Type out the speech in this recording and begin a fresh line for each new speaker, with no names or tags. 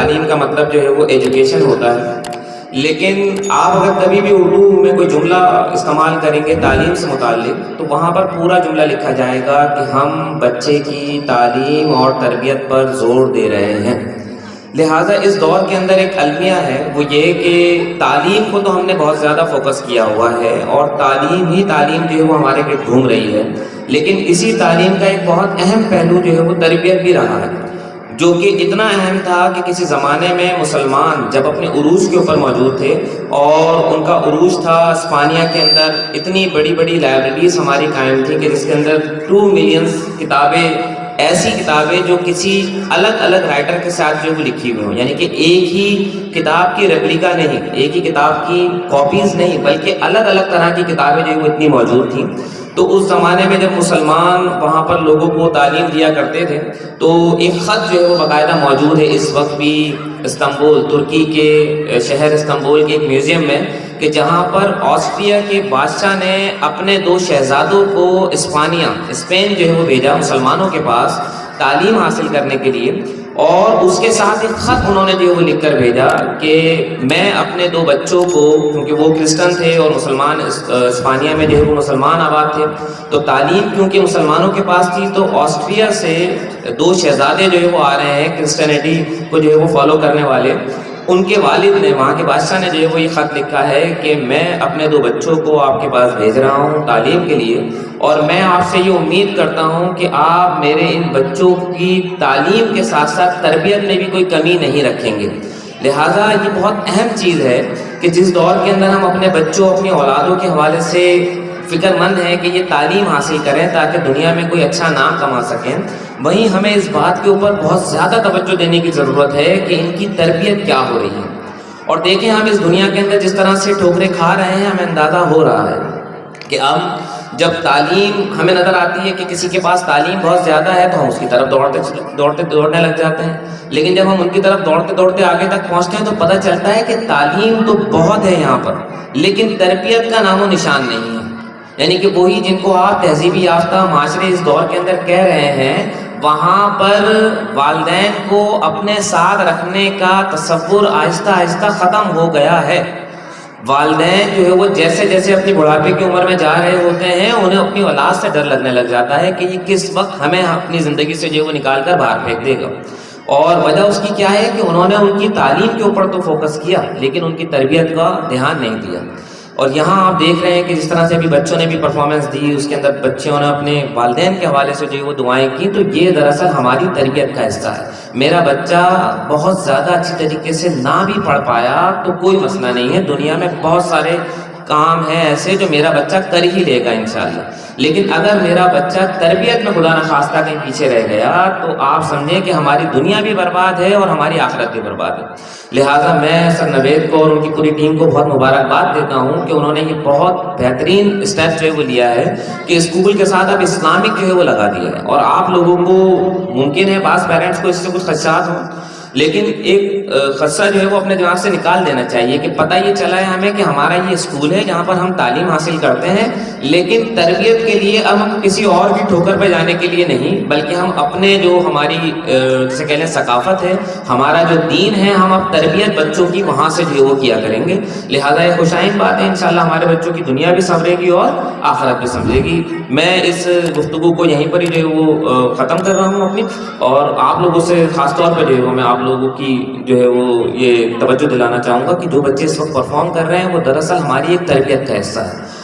تعلیم کا مطلب جو ہے وہ ایجوکیشن ہوتا ہے، لیکن آپ اگر کبھی بھی اردو میں کوئی جملہ استعمال کریں گے تعلیم سے متعلق تو وہاں پر پورا جملہ لکھا جائے گا کہ ہم بچے کی تعلیم اور تربیت پر زور دے رہے ہیں۔ لہٰذا اس دور کے اندر ایک المیہ ہے، وہ یہ کہ تعلیم کو تو ہم نے بہت زیادہ فوکس کیا ہوا ہے اور تعلیم جو ہے وہ ہمارے گرد گھوم رہی ہے، لیکن اسی تعلیم کا ایک بہت اہم پہلو جو ہے وہ تربیت بھی رہا ہے، جو کہ اتنا اہم تھا کہ کسی زمانے میں مسلمان جب اپنے عروج کے اوپر موجود تھے اور ان کا عروج تھا اسپانیہ کے اندر، اتنی بڑی بڑی لائبریریز ہماری قائم تھیں کہ جس کے اندر 2 ملین کتابیں، ایسی کتابیں جو کسی الگ الگ رائٹر کے ساتھ جو لکھی ہوئی ہوں، یعنی کہ ایک ہی کتاب کی ریپلیکا نہیں، ایک ہی کتاب کی کاپیز نہیں، بلکہ الگ الگ طرح کی کتابیں جو وہ اتنی موجود تھیں۔ تو اس زمانے میں جب مسلمان وہاں پر لوگوں کو تعلیم دیا کرتے تھے تو ایک خط جو ہے وہ باقاعدہ موجود ہے اس وقت بھی استنبول، ترکی کے شہر استنبول کے ایک میوزیم میں، کہ جہاں پر آسٹریا کے بادشاہ نے اپنے 2 شہزادوں کو اسپین جو ہے وہ بھیجا مسلمانوں کے پاس تعلیم حاصل کرنے کے لیے، اور اس کے ساتھ ایک خط انہوں نے جو وہ لکھ کر بھیجا کہ میں اپنے 2 بچوں کو، کیونکہ وہ کرسچن تھے اور مسلمان اسپانیہ میں جو ہے وہ مسلمان آباد تھے، تو تعلیم کیونکہ مسلمانوں کے پاس تھی تو آسٹریا سے 2 شہزادے جو ہے وہ آ رہے ہیں کرسچینٹی کو جو ہے وہ فالو کرنے والے، ان کے والد نے، وہاں کے بادشاہ نے جو ہے وہ یہ خط لکھا ہے کہ میں اپنے 2 بچوں کو آپ کے پاس بھیج رہا ہوں تعلیم کے لیے، اور میں آپ سے یہ امید کرتا ہوں کہ آپ میرے ان بچوں کی تعلیم کے ساتھ ساتھ تربیت میں بھی کوئی کمی نہیں رکھیں گے۔ لہٰذا یہ بہت اہم چیز ہے کہ جس دور کے اندر ہم اپنے بچوں، اپنی اولادوں کے حوالے سے فکر مند ہیں کہ یہ تعلیم حاصل کریں تاکہ دنیا میں کوئی اچھا نام کما سکیں، وہیں ہمیں اس بات کے اوپر بہت زیادہ توجہ دینے کی ضرورت ہے کہ ان کی تربیت کیا ہو رہی ہے۔ اور دیکھیں ہم اس دنیا کے اندر جس طرح سے ٹھوکریں کھا رہے ہیں، ہمیں اندازہ ہو رہا ہے کہ اب جب تعلیم ہمیں نظر آتی ہے کہ کسی کے پاس تعلیم بہت زیادہ ہے تو ہم اس کی طرف دوڑنے لگ جاتے ہیں، لیکن جب ہم ان کی طرف دوڑتے آگے تک پہنچتے ہیں تو پتہ چلتا ہے کہ تعلیم تو بہت ہے یہاں پر، لیکن تربیت کا نام و نشان نہیں ہے۔ یعنی کہ وہی جن کو آپ تہذیبی یافتہ معاشرے اس دور کے اندر کہہ رہے ہیں، وہاں پر والدین کو اپنے ساتھ رکھنے کا تصور آہستہ آہستہ ختم ہو گیا ہے۔ والدین جو ہے وہ جیسے جیسے اپنی بڑھاپے کی عمر میں جا رہے ہوتے ہیں، انہیں اپنی اولاد سے ڈر لگنے لگ جاتا ہے کہ یہ کس وقت ہمیں اپنی زندگی سے جو وہ نکال کر باہر پھینک دے گا۔ اور وجہ اس کی کیا ہے کہ انہوں نے ان کی تعلیم کے اوپر تو فوکس کیا لیکن ان کی تربیت کا دھیان نہیں دیا۔ اور یہاں آپ دیکھ رہے ہیں کہ جس طرح سے ابھی بچوں نے بھی پرفارمنس دی، اس کے اندر بچوں نے اپنے والدین کے حوالے سے جو وہ دعائیں کی، تو یہ دراصل ہماری تربیت کا حصہ ہے۔ میرا بچہ بہت زیادہ اچھی طریقے سے نہ بھی پڑھ پایا تو کوئی مسئلہ نہیں ہے، دنیا میں بہت سارے کام ہیں ایسے جو میرا بچہ کر ہی لے گا انشاءاللہ، لیکن اگر میرا بچہ تربیت میں خدا نخواستہ کہیں پیچھے رہ گیا تو آپ سمجھیں کہ ہماری دنیا بھی برباد ہے اور ہماری آخرت بھی برباد ہے۔ لہٰذا میں سر نوید کو اور ان کی پوری ٹیم کو بہت مبارکباد دیتا ہوں کہ انہوں نے یہ بہت بہترین اسٹیپ جو ہے وہ لیا ہے کہ اسکول کے ساتھ اب اسلامک جو ہے وہ لگا دیا ہے۔ اور آپ لوگوں کو ممکن ہے بعض پیرنٹس کو اس سے کچھ خدشات ہوں، لیکن ایک خدشہ جو ہے وہ اپنے دماغ سے نکال دینا چاہیے کہ پتہ یہ چلا ہے ہمیں کہ ہمارا یہ اسکول ہے جہاں پر ہم تعلیم حاصل کرتے ہیں، لیکن تربیت کے لیے اب ہم کسی اور کی ٹھوکر پہ جانے کے لیے نہیں، بلکہ ہم اپنے جو ہماری جسے کہہ لیں ثقافت ہے، ہمارا جو دین ہے، ہم اب تربیت بچوں کی وہاں سے جو وہ کیا کریں گے۔ لہٰذا یہ خوشائن بات ہے، انشاءاللہ ہمارے بچوں کی دنیا بھی سنورے گی اور آخرت بھی سنورے گی۔ میں اس گفتگو کو یہیں پر ہی جو ہے وہ ختم کر رہا ہوں اپنی، اور آپ لوگوں سے خاص طور پہ جو ہے میں آپ لوگوں کی جو ہے وہ یہ توجہ دلانا چاہوں گا کہ جو بچے اس وقت پرفارم کر رہے ہیں وہ دراصل ہماری ایک تربیت کا حصہ ہے۔